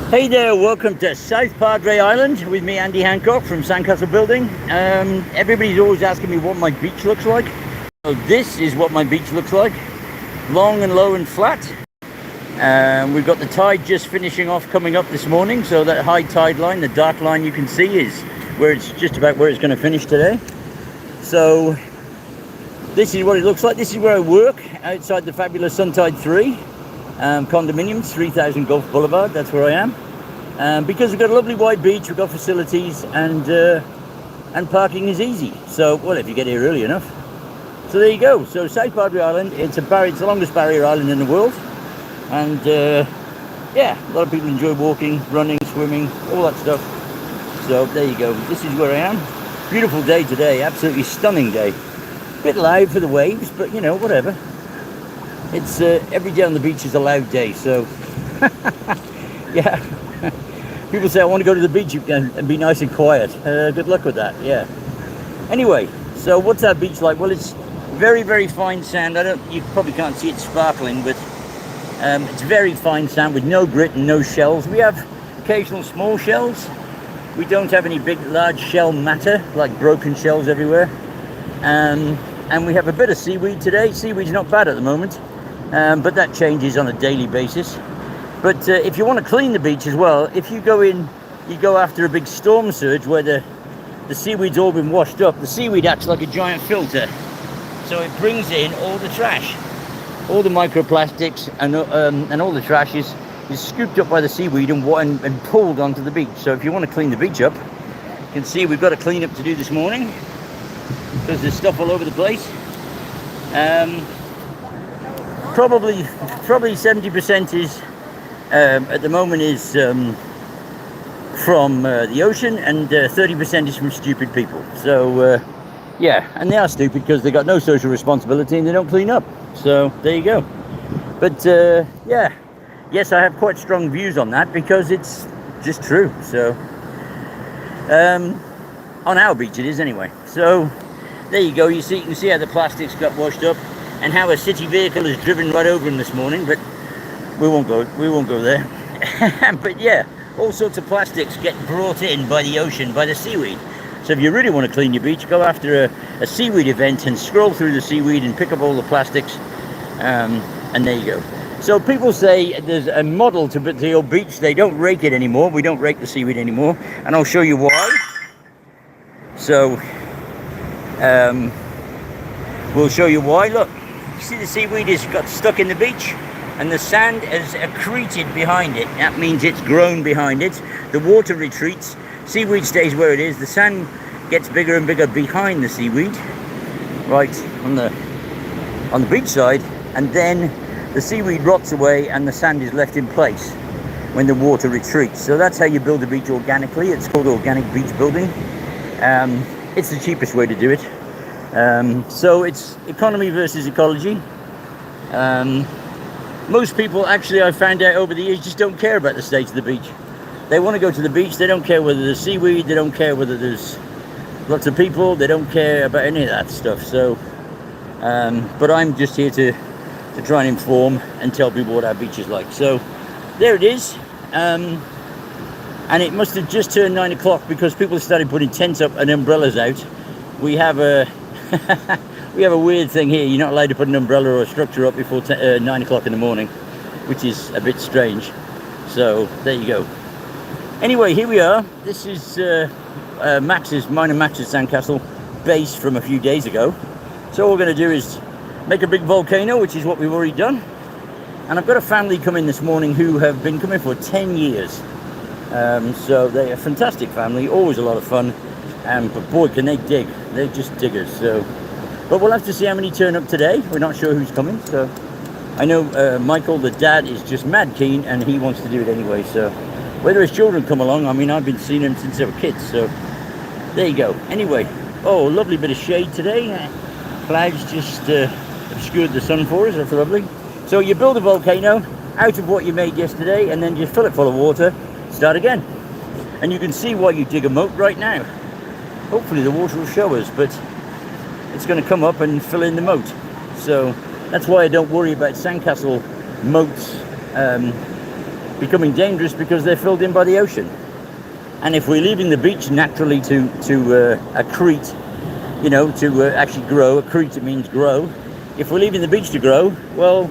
Hey there, welcome to South Padre Island with me, Andy Hancock from Sandcastle Building. Everybody's always asking me what my beach looks like. So this is what my beach looks like. Long and low and flat. We've got the tide just finishing off coming up this morning, so that high tide line, the dark line you can see, is where it's just about where it's going to finish today. So this is what it looks like. This is where I work, outside the fabulous Suntide 3 condominiums, 3000 Gulf Boulevard. That's where I am. Because we've got a lovely wide beach, we've got facilities, and parking is easy. So, well, if you get here early enough. So there you go. So South Padre Island, it's the longest barrier island in the world. And yeah, a lot of people enjoy walking, running, swimming, all that stuff. So there you go. This is where I am. Beautiful day today, absolutely stunning day. Bit loud for the waves, but you know, whatever. It's every day on the beach is a loud day, so yeah. People say I want to go to the beach and be nice and quiet. Good luck with that. Yeah. Anyway, so what's our beach like? Well, it's very, very fine sand. You probably can't see it sparkling, but it's very fine sand with no grit and no shells. We have occasional small shells. We don't have any big, large shell matter, like broken shells everywhere. And we have a bit of seaweed today. Seaweed's not bad at the moment, but that changes on a daily basis. But if you want to clean the beach as well, if you go in, you go after a big storm surge where the seaweed's all been washed up, the seaweed acts like a giant filter. So it brings in all the trash, all the microplastics, and all the trash is scooped up by the seaweed and pulled onto the beach. So if you want to clean the beach up, you can see we've got a clean up to do this morning, because there's stuff all over the place. Probably 70% is at the moment is from the ocean, and 30% is from stupid people. So yeah, and they are stupid because they got no social responsibility and they don't clean up. So there you go. But yeah, yes, I have quite strong views on that because it's just true. So on our beach it is anyway. So there you go. You can see how the plastics got washed up and how a city vehicle has driven right over them this morning, but we won't go there. But yeah, all sorts of plastics get brought in by the ocean, by the seaweed. So if you really want to clean your beach, go after a seaweed event and scroll through the seaweed and pick up all the plastics, and there you go. So people say there's a model to your beach. They don't rake it anymore. We don't rake the seaweed anymore, and I'll show you why. So we'll show you why. Look, you see the seaweed has got stuck in the beach, and the sand has accreted behind it. That means it's grown behind it. The water retreats, seaweed stays where it is, the sand gets bigger and bigger behind the seaweed, right on the beach side, and then the seaweed rots away and the sand is left in place when the water retreats. So that's how you build a beach organically. It's called organic beach building. It's the cheapest way to do it. So it's economy versus ecology. Most people, actually, I found out over the years, just don't care about the state of the beach. They want to go to the beach. They don't care whether there's seaweed. They don't care whether there's lots of people. They don't care about any of that stuff. So, but I'm just here to try and inform and tell people what our beach is like. So there it is. And it must have just turned 9 o'clock because people started putting tents up and umbrellas out. We have a we have a weird thing here. You're not allowed to put an umbrella or a structure up before 9 o'clock in the morning, which is a bit strange. So there you go. Anyway, here we are. This is Minor Max's Sandcastle base from a few days ago. So all we're going to do is make a big volcano, which is what we've already done. And I've got a family coming this morning who have been coming for 10 years. So they're a fantastic family, always a lot of fun. But boy, can they dig. They're just diggers. So, but we'll have to see how many turn up today. We're not sure who's coming. So I know Michael, the dad, is just mad keen and he wants to do it anyway. So whether his children come along, I mean, I've been seeing them since they were kids. So there you go. Anyway, oh, lovely bit of shade today. Clouds just obscured the sun for us. That's lovely. So you build a volcano out of what you made yesterday and then just fill it full of water, start again. And you can see why you dig a moat right now. Hopefully the water will show us, but it's going to come up and fill in the moat. So that's why I don't worry about Sandcastle moats becoming dangerous because they're filled in by the ocean. And if we're leaving the beach naturally to accrete, to actually grow, accrete, it means grow. If we're leaving the beach to grow, well,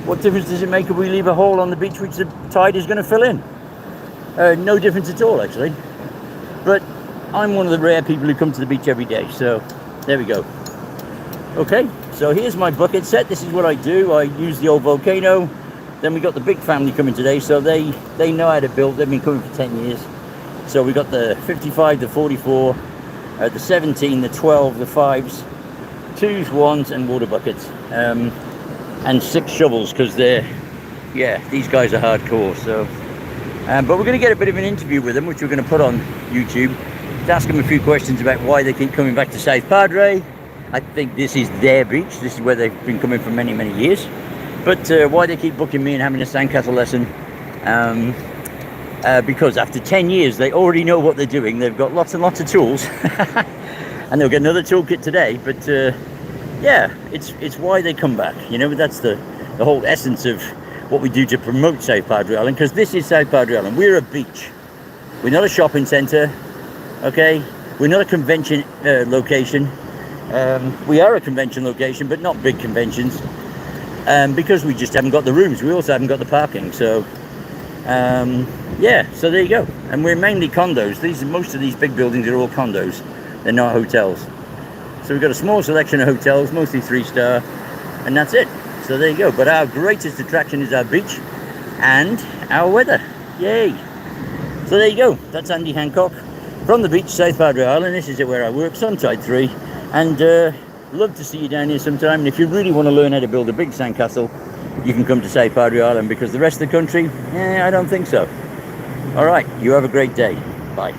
what difference does it make if we leave a hole on the beach which the tide is going to fill in? No difference at all, actually. But I'm one of the rare people who come to the beach every day, so there we go. Okay, so here's my bucket set. This is what I do. I use the old volcano. Then we got the big family coming today, so they know how to build. They've been coming for 10 years. So we got the 55, the 44, the 17, the 12, the 5s, 2s, 1s, and water buckets. And 6 shovels, because these guys are hardcore. So, but we're going to get a bit of an interview with them, which we're going to put on YouTube, to ask them a few questions about why they keep coming back to South Padre. I think this is their beach. This is where they've been coming for many, many years. But why they keep booking me and having a sandcastle lesson, because after 10 years, they already know what they're doing. They've got lots and lots of tools. And they'll get another toolkit today. But it's why they come back. That's the whole essence of what we do to promote South Padre Island, because this is South Padre Island. We're a beach. We're not a shopping centre, okay? We're not a convention location. We are a convention location, but not big conventions, because we just haven't got the rooms. We also haven't got the parking. So, so there you go. And we're mainly condos. Most of these big buildings are all condos. They're not hotels. So we've got a small selection of hotels, mostly 3-star, and that's it. So there you go. But our greatest attraction is our beach and our weather. Yay! So there you go. That's Andy Hancock from the beach, South Padre Island. This is where I work, Suntide 3. And love to see you down here sometime. And if you really want to learn how to build a big sandcastle, you can come to South Padre Island, because the rest of the country, I don't think so. All right. You have a great day. Bye.